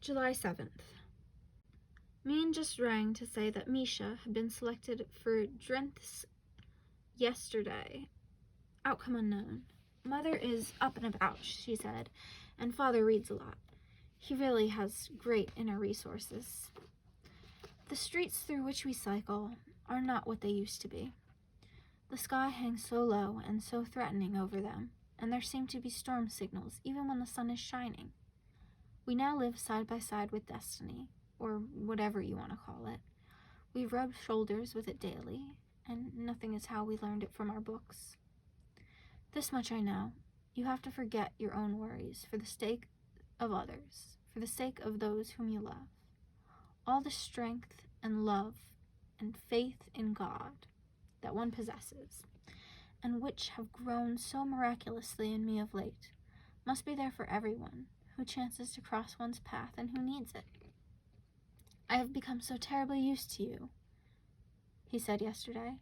July 7th. Mean just rang to say that Misha had been selected for Drenth's yesterday. Outcome unknown. Mother is up and about, she said, and Father reads a lot. He really has great inner resources. The streets through which we cycle are not what they used to be. The sky hangs so low and so threatening over them, and there seem to be storm signals even when the sun is shining. We now live side by side with destiny, or whatever you want to call it. We rub shoulders with it daily, and nothing is how we learned it from our books. This much I know. You have to forget your own worries for the sake of others, for the sake of those whom you love. All the strength and love and faith in God that one possesses, and which have grown so miraculously in me of late, must be there for everyone who chances to cross one's path and who needs it. I have become so terribly used to you, he said yesterday,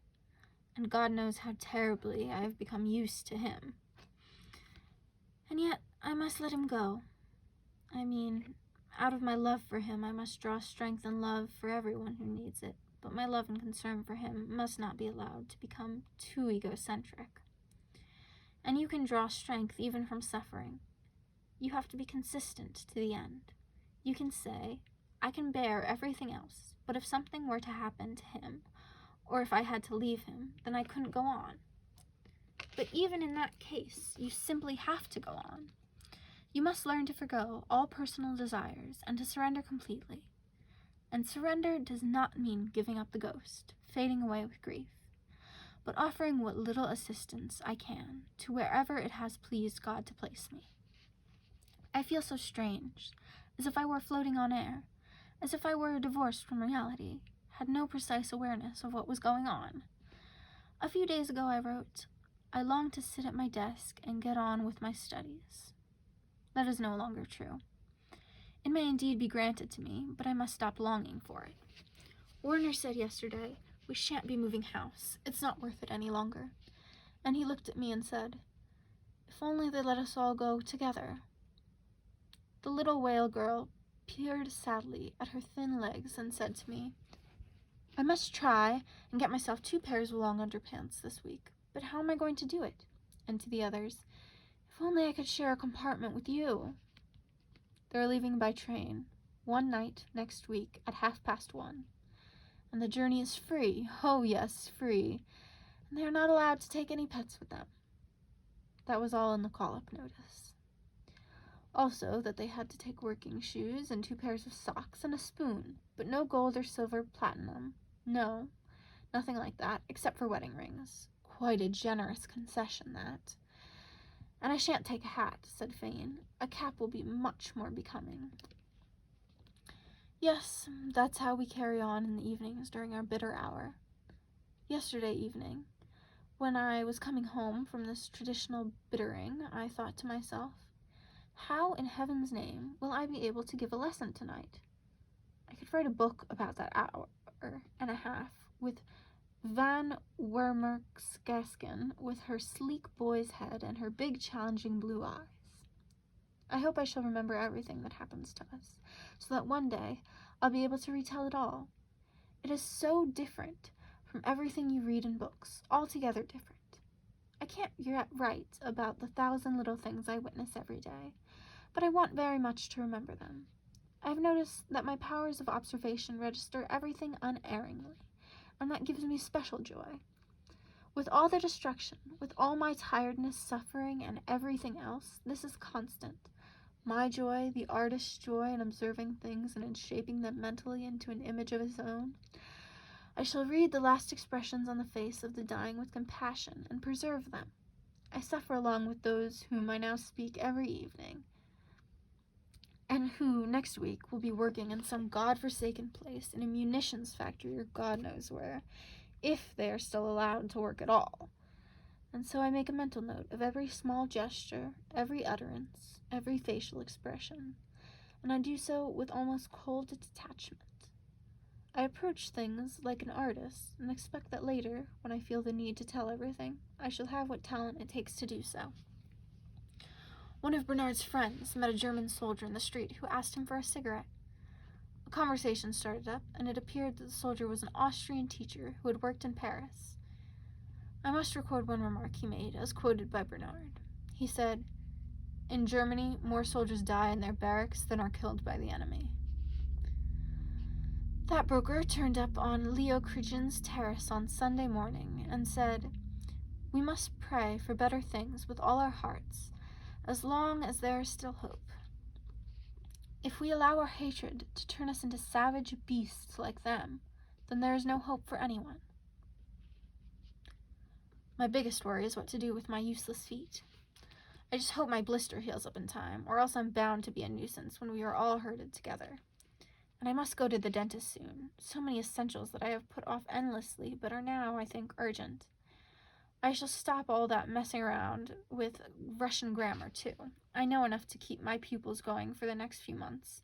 and God knows how terribly I have become used to him. And yet I must let him go. I mean, out of my love for him, I must draw strength and love for everyone who needs it, but my love and concern for him must not be allowed to become too egocentric. And you can draw strength even from suffering. You have to be consistent to the end. You can say, I can bear everything else, but if something were to happen to him, or if I had to leave him, then I couldn't go on. But even in that case, you simply have to go on. You must learn to forgo all personal desires and to surrender completely. And surrender does not mean giving up the ghost, fading away with grief, but offering what little assistance I can to wherever it has pleased God to place me. I feel so strange, as if I were floating on air, as if I were divorced from reality, had no precise awareness of what was going on. A few days ago I wrote, I long to sit at my desk and get on with my studies. That is no longer true. It may indeed be granted to me, but I must stop longing for it. Warner said yesterday, we shan't be moving house. It's not worth it any longer. And he looked at me and said, if only they let us all go together. The little whale girl peered sadly at her thin legs and said to me, I must try and get myself 2 pairs of long underpants this week, but how am I going to do it? And to the others, if only I could share a compartment with you. They're leaving by train, one night next week at 1:30, and the journey is free, oh yes, free, and they are not allowed to take any pets with them. That was all in the call-up notice. Also, that they had to take working shoes and 2 pairs of socks and a spoon, but no gold or silver platinum. No, nothing like that, except for wedding rings. Quite a generous concession, that. And I shan't take a hat, said Fane. A cap will be much more becoming. Yes, that's how we carry on in the evenings during our bitter hour. Yesterday evening, when I was coming home from this traditional bittering, I thought to myself, how in heaven's name will I be able to give a lesson tonight? I could write a book about that hour and a half, with Van Wermerskesken with her sleek boy's head and her big challenging blue eyes. I hope I shall remember everything that happens to us, so that one day I'll be able to retell it all. It is so different from everything you read in books, altogether different. I can't write about the 1,000 little things I witness every day, but I want very much to remember them. I have noticed that my powers of observation register everything unerringly, and that gives me special joy. With all the destruction, with all my tiredness, suffering, and everything else, this is constant. My joy, the artist's joy in observing things and in shaping them mentally into an image of his own. I shall read the last expressions on the face of the dying with compassion and preserve them. I suffer along with those whom I now speak every evening, and who, next week, will be working in some god-forsaken place in a munitions factory or God knows where, if they are still allowed to work at all. And so I make a mental note of every small gesture, every utterance, every facial expression, and I do so with almost cold detachment. I approach things like an artist and expect that later, when I feel the need to tell everything, I shall have what talent it takes to do so. One of Bernard's friends met a German soldier in the street who asked him for a cigarette. A conversation started up, and it appeared that the soldier was an Austrian teacher who had worked in Paris. I must record one remark he made, as quoted by Bernard. He said, "In Germany, more soldiers die in their barracks than are killed by the enemy." That broker turned up on Leo Krijan's terrace on Sunday morning and said, "We must pray for better things with all our hearts, as long as there is still hope. If we allow our hatred to turn us into savage beasts like them, then there is no hope for anyone. My biggest worry is what to do with my useless feet. I just hope my blister heals up in time, or else I'm bound to be a nuisance when we are all herded together. And I must go to the dentist soon. So many essentials that I have put off endlessly, but are now, I think, urgent. I shall stop all that messing around with Russian grammar, too. I know enough to keep my pupils going for the next few months,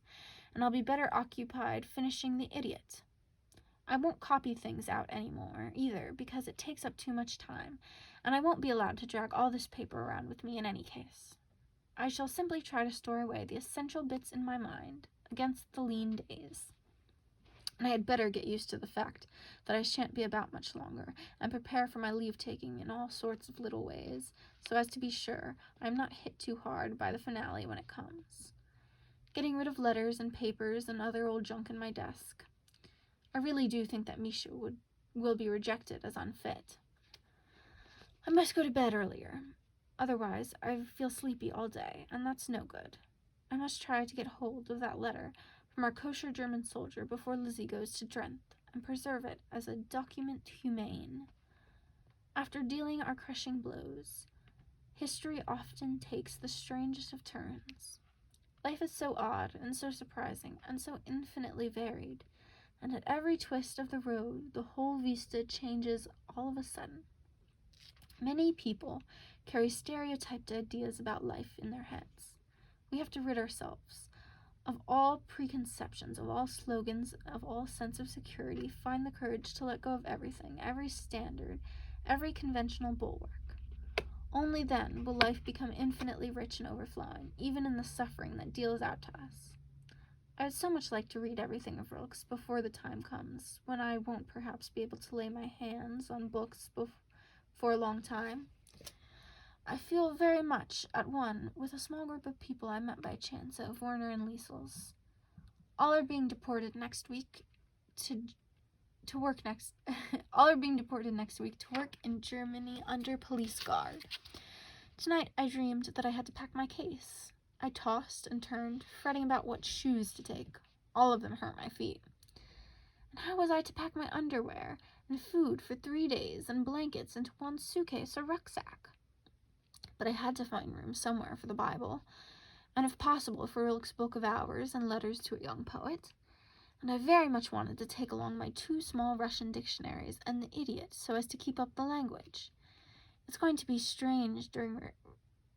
and I'll be better occupied finishing The Idiot. I won't copy things out anymore, either, because it takes up too much time, and I won't be allowed to drag all this paper around with me in any case. I shall simply try to store away the essential bits in my mind against the lean days. And I had better get used to the fact that I shan't be about much longer, and prepare for my leave-taking in all sorts of little ways, so as to be sure I am not hit too hard by the finale when it comes. Getting rid of letters and papers and other old junk in my desk. I really do think that Misha will be rejected as unfit. I must go to bed earlier. Otherwise, I feel sleepy all day, and that's no good. I must try to get hold of that letter from our kosher German soldier before Lizzie goes to Drenthe, and preserve it as a document humane. After dealing our crushing blows, history often takes the strangest of turns. Life is so odd and so surprising and so infinitely varied, and at every twist of the road the whole vista changes all of a sudden. Many people carry stereotyped ideas about life in their heads. We have to rid ourselves of all preconceptions, of all slogans, of all sense of security, find the courage to let go of everything, every standard, every conventional bulwark. Only then will life become infinitely rich and overflowing, even in the suffering that deals out to us. I would so much like to read everything of Rilke's before the time comes, when I won't perhaps be able to lay my hands on books for a long time. I feel very much at one with a small group of people I met by chance at Werner and Liesel's. All are being deported next week to work in Germany under police guard. Tonight I dreamed that I had to pack my case. I tossed and turned, fretting about what shoes to take. All of them hurt my feet. And how was I to pack my underwear and food for 3 days and blankets into one suitcase or rucksack? But I had to find room somewhere for the Bible, and if possible for Rilke's Book of Hours and Letters to a Young Poet. And I very much wanted to take along my 2 small Russian dictionaries and The Idiot so as to keep up the language. It's going to be strange during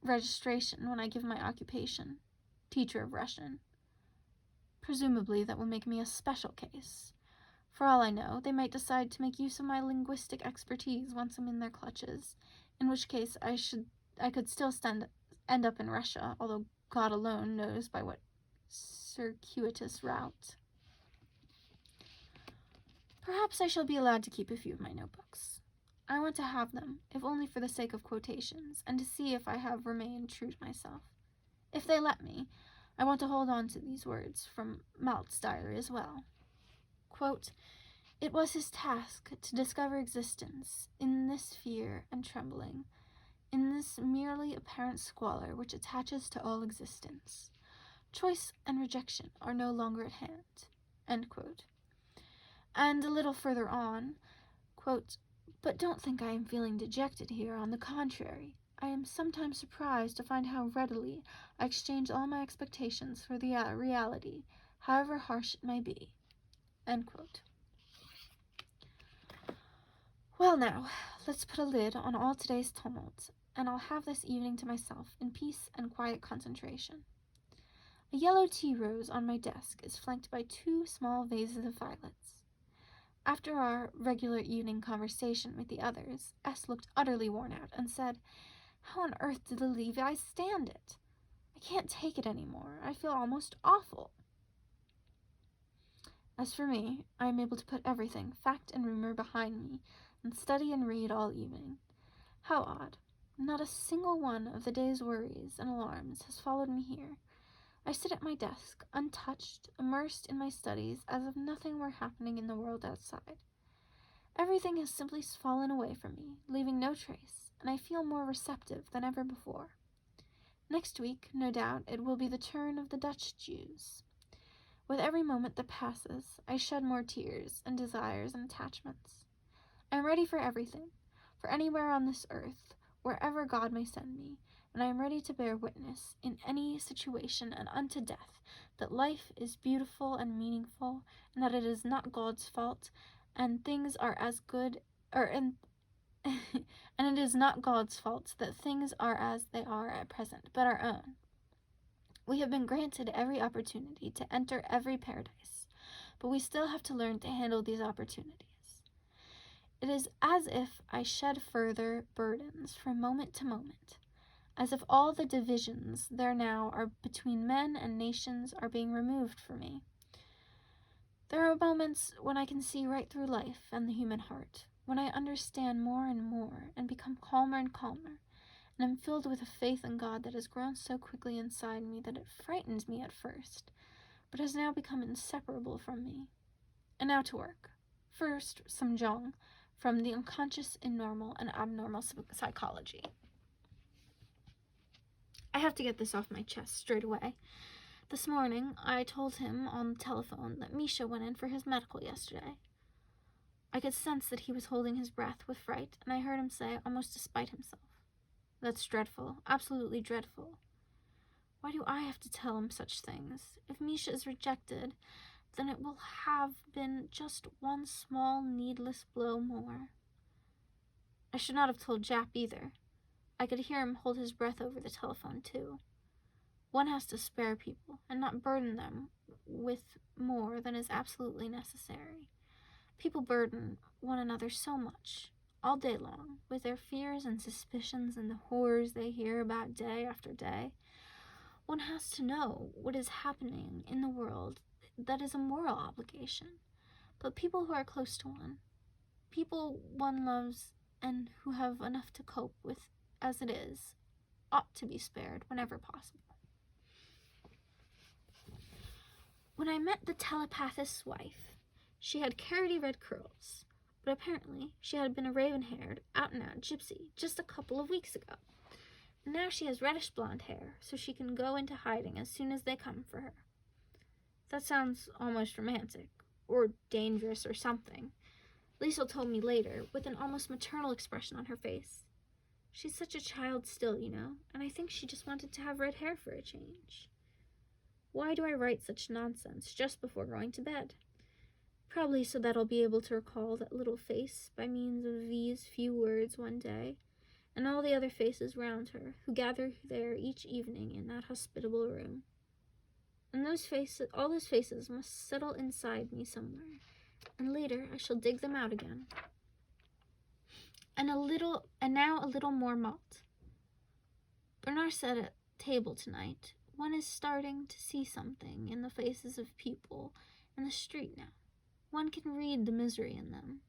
registration when I give my occupation, teacher of Russian. Presumably that will make me a special case. For all I know, they might decide to make use of my linguistic expertise once I'm in their clutches, in which case I could still end up in Russia, although God alone knows by what circuitous route. Perhaps I shall be allowed to keep a few of my notebooks. I want to have them, if only for the sake of quotations, and to see if I have remained true to myself. If they let me, I want to hold on to these words from Malt's diary as well. Quote, "It was his task to discover existence in this fear and trembling, in this merely apparent squalor which attaches to all existence. Choice and rejection are no longer at hand." End quote. And a little further on, quote, "But don't think I am feeling dejected here. On the contrary, I am sometimes surprised to find how readily I exchange all my expectations for the reality, however harsh it may be." End quote. Well now, let's put a lid on all today's tumult, and I'll have this evening to myself in peace and quiet concentration. A yellow tea rose on my desk is flanked by 2 small vases of violets. After our regular evening conversation with the others, S looked utterly worn out and said, "How on earth did the Levis stand it?" I can't take it anymore. I feel almost awful. As for me, I am able to put everything, fact and rumor, behind me, and study and read all evening. How odd. Not a single one of the day's worries and alarms has followed me here. I sit at my desk, untouched, immersed in my studies, as if nothing were happening in the world outside. Everything has simply fallen away from me, leaving no trace, and I feel more receptive than ever before. Next week, no doubt, it will be the turn of the Dutch Jews. With every moment that passes, I shed more tears and desires and attachments. I am ready for everything, for anywhere on this earth, wherever God may send me, and I am ready to bear witness, in any situation and unto death, that life is beautiful and meaningful, and that it is not God's fault, and things are as good, and it is not God's fault that things are as they are at present, but our own. We have been granted every opportunity to enter every paradise, but we still have to learn to handle these opportunities. It is as if I shed further burdens from moment to moment, as if all the divisions there now are between men and nations are being removed from me. There are moments when I can see right through life and the human heart, when I understand more and more and become calmer and calmer, and am filled with a faith in God that has grown so quickly inside me that it frightened me at first, but has now become inseparable from me. And now to work. First, some Jung from the unconscious in normal and abnormal psychology. I have to get this off my chest straight away. This morning, I told him on the telephone that Misha went in for his medical yesterday. I could sense that he was holding his breath with fright, and I heard him say, almost despite himself, "That's dreadful, absolutely dreadful. Why do I have to tell him such things? If Misha is rejected, then it will have been just one small, needless blow more." I should not have told Jap either. I could hear him hold his breath over the telephone, too. One has to spare people and not burden them with more than is absolutely necessary. People burden one another so much, all day long, with their fears and suspicions and the horrors they hear about day after day. One has to know what is happening in the world. That is a moral obligation. But people who are close to one, people one loves and who have enough to cope with as it is, ought to be spared whenever possible. When I met the telepathist's wife, she had carroty red curls, but apparently she had been a raven-haired, out-and-out gypsy just a couple of weeks ago. And now she has reddish blonde hair, so she can go into hiding as soon as they come for her. That sounds almost romantic, or dangerous or something. Liesel told me later, with an almost maternal expression on her face. She's such a child still, you know, and I think she just wanted to have red hair for a change. Why do I write such nonsense just before going to bed? Probably so that I'll be able to recall that little face by means of these few words one day, and all the other faces round her, who gather there each evening in that hospitable room. And all those faces must settle inside me somewhere, and later I shall dig them out again. And now a little more malt. Bernard said at table tonight, one is starting to see something in the faces of people in the street now. One can read the misery in them.